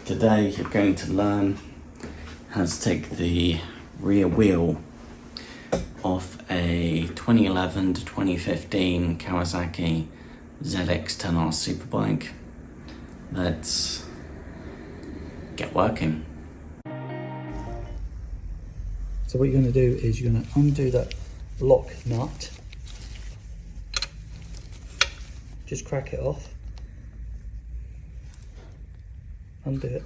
Today you're going to learn how to take the rear wheel off a 2011 to 2015 Kawasaki ZX-10R SuperBike. Let's get working. So what you're going to do is you're going to undo that lock nut, just crack it off, undo it,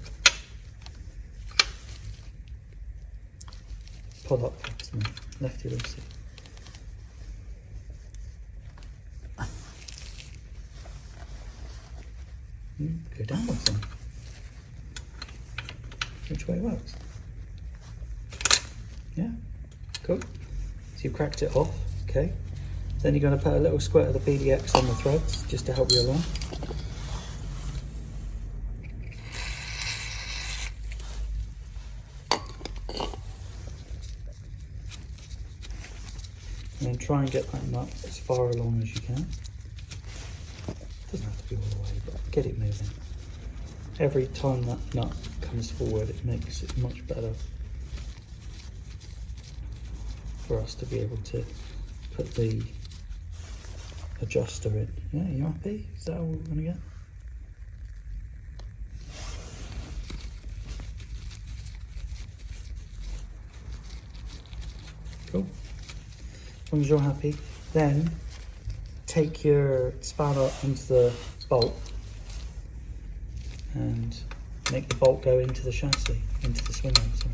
pull up lefty loosey. Go downwards then. Which way works? Yeah, cool. So you've cracked it off, okay. Then you're going to put a little squirt of the PDX on the threads just to help you along. And then try and get that nut as far along as you can. Doesn't have to be all the way, but get it moving. Every time that nut comes forward, it makes it much better for us to be able to put the adjuster in. Yeah, you happy? Is that all we're going to get? Cool. As long as you're happy, then take your spanner into the bolt and make the bolt go into the chassis, into the swing arm. So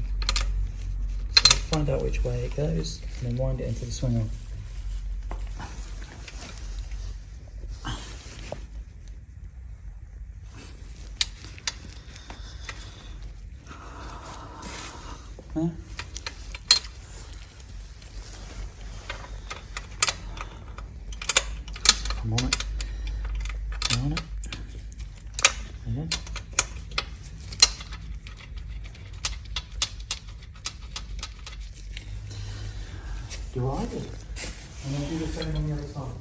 find out which way it goes and then wind it into the swing arm. Yeah. I'm on it. I'm on it. Okay. Do I do it? And I'll do the same on the other side.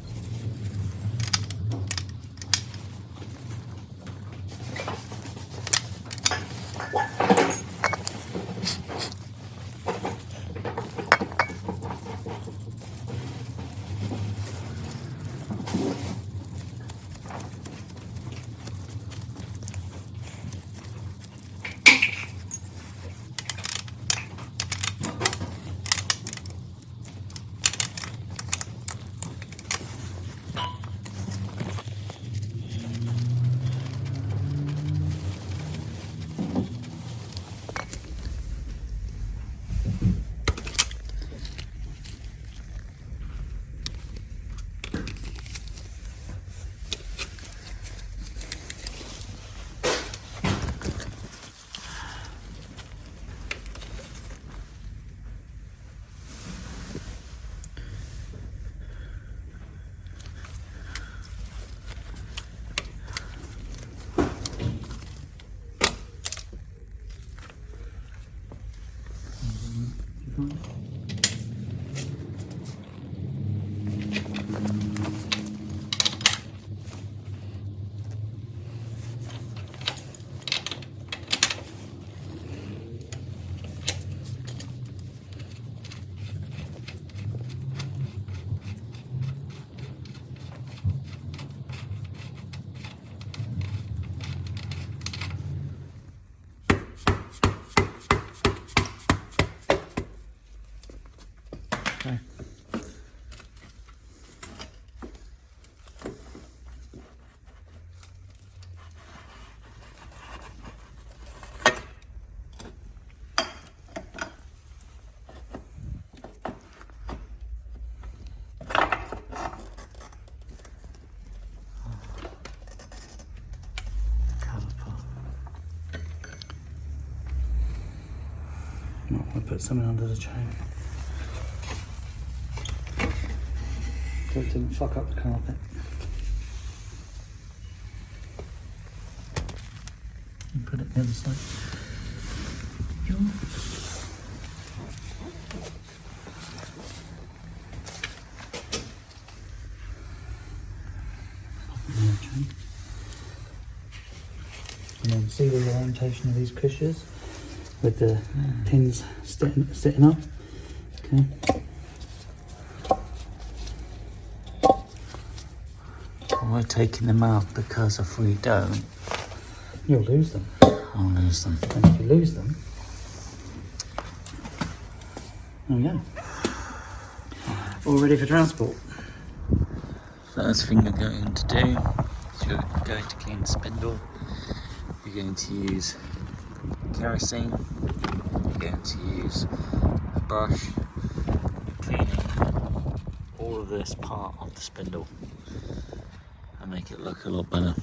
Okay. Might want to put something under the chain. So it didn't fuck up the carpet. And put it the other side. And then see the orientation of these cushions with the pins sitting up. Okay. We're taking them out because if we don't, you'll lose them. I'll lose them. And if you lose them, there we go. All ready for transport. First thing you're going to do is you're going to clean the spindle. You're going to use kerosene. You're going to use a brush, cleaning all of this part of the spindle and make it look a lot better.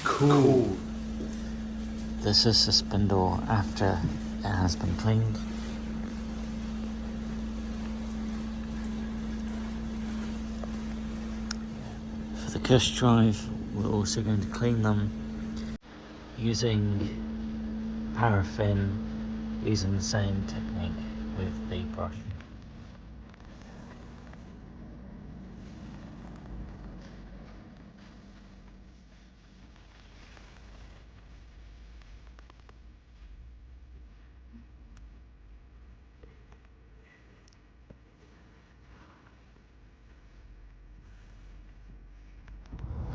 Cool. This is the spindle after it has been cleaned. For the cush drive, we're also going to clean them using paraffin, using the same technique with the brush.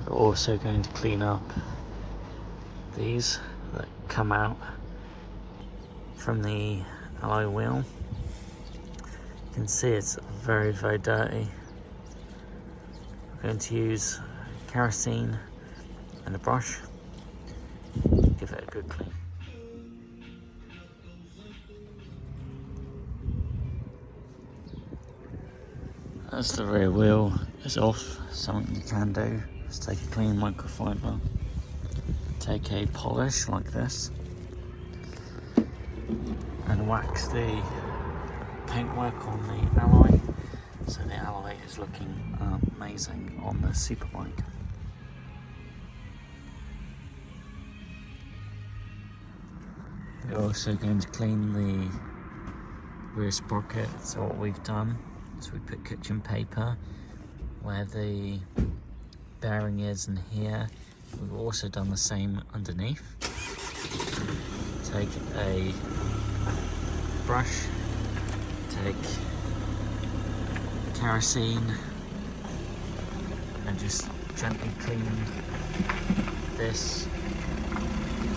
We're also going to clean up these that come out from the alloy wheel. You can see it's very, very dirty. We're going to use kerosene and a brush. Give it a good clean. As the rear wheel is off, something you can do is take a clean microfiber, take a polish like this, and wax the paintwork on the alloy, so the alloy is looking amazing on the Superbike. We're also going to clean the rear sprocket. So what we've done is we put kitchen paper where the bearing is in here. We've also done the same underneath. Take a brush, take kerosene, and just gently clean this,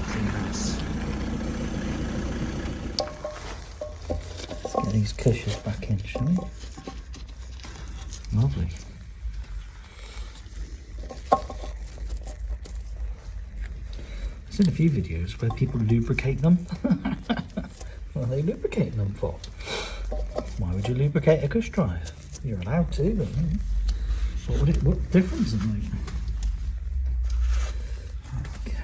clean this. Let's get these cushions back in, shall we? Lovely. I've seen a few videos where people lubricate them. What are they lubricating them for? Why would you lubricate a cush drive? You're allowed to, but what difference does it make? Okay.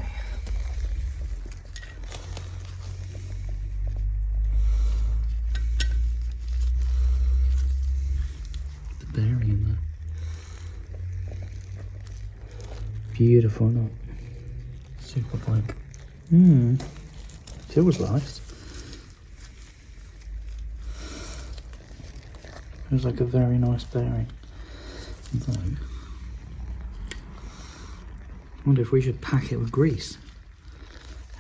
The bearing in there. Beautiful, not? Superbike. Feels nice. Feels like a very nice bearing. I wonder if we should pack it with grease.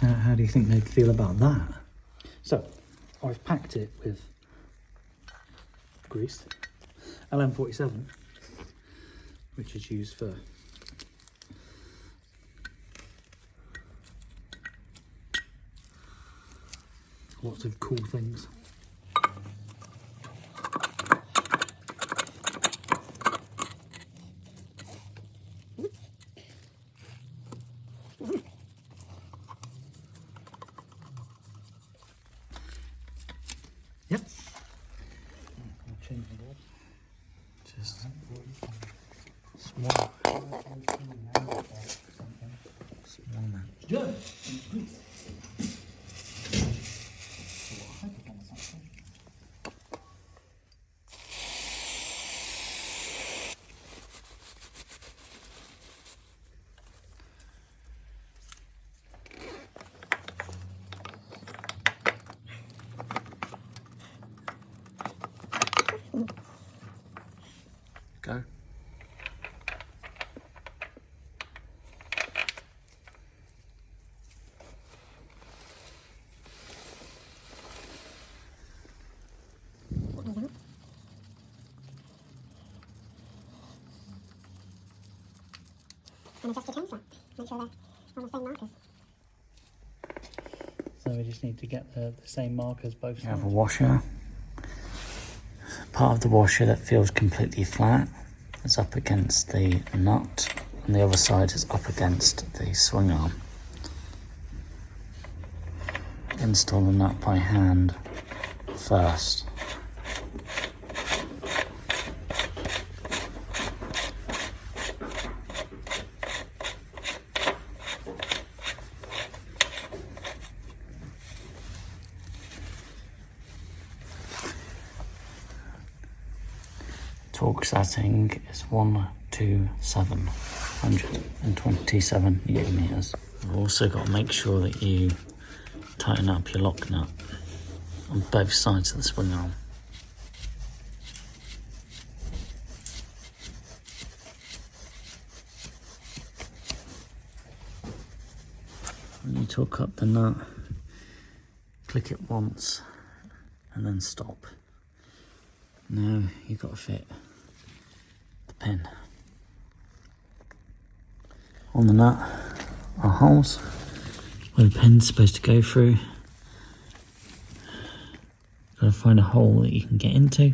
How do you think they'd feel about that? So, I've packed it with grease. LM47, which is used for lots of cool things. Yep. I'll change the board. Just Small. small man. Good. Please. Go. and adjust your trim set. Make sure they're on the same markers. So we just need to get the same markers both sides. You have a washer. Part of the washer that feels completely flat is up against the nut, and the other side is up against the swing arm. Install the nut by hand first. Torque setting is 127, 127 newton meters. You've also got to make sure that you tighten up your lock nut on both sides of the swing arm. When you torque up the nut, click it once and then stop. Now you've got to fit the pin. On the nut are holes where the pin's supposed to go through. Got to find a hole that you can get into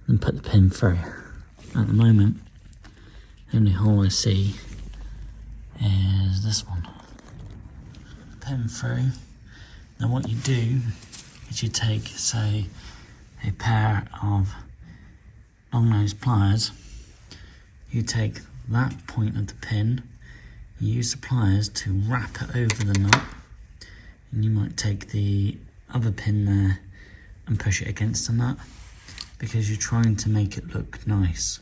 and put the pin through. At the moment, the only hole I see is this one. Pin through. Now what you do is you take, say, a pair of long nose pliers. You take that point of the pin, you use the pliers to wrap it over the nut, and you might take the other pin there and push it against the nut, because you're trying to make it look nice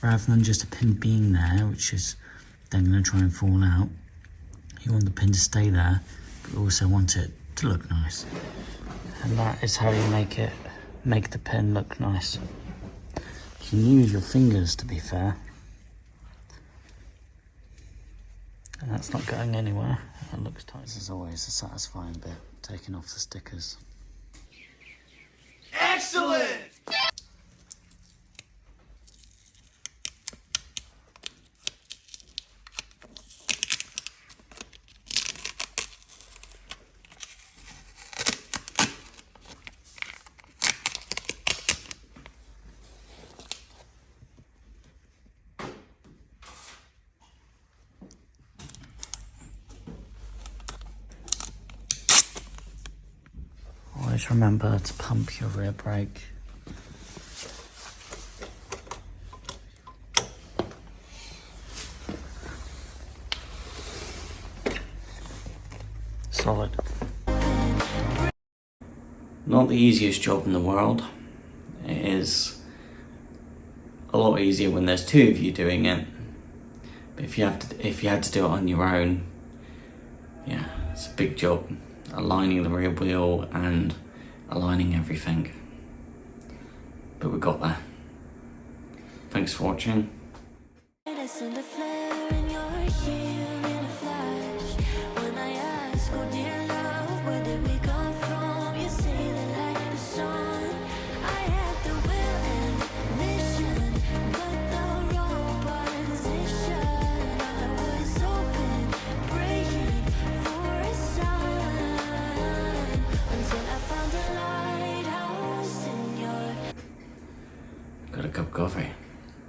rather than just a pin being there, which is then going to try and fall out. You want the pin to stay there, but you also want it to look nice, and that is how you make the pin look nice. You can use your fingers, to be fair, and that's not going anywhere. It looks tight. This is always the satisfying bit, taking off the stickers. Excellent! Always remember to pump your rear brake. Solid. Not the easiest job in the world. It is a lot easier when there's two of you doing it. But if you had to do it on your own, yeah, it's a big job. Aligning the rear wheel and aligning everything. But we got there. Thanks for watching. Got a cup of coffee.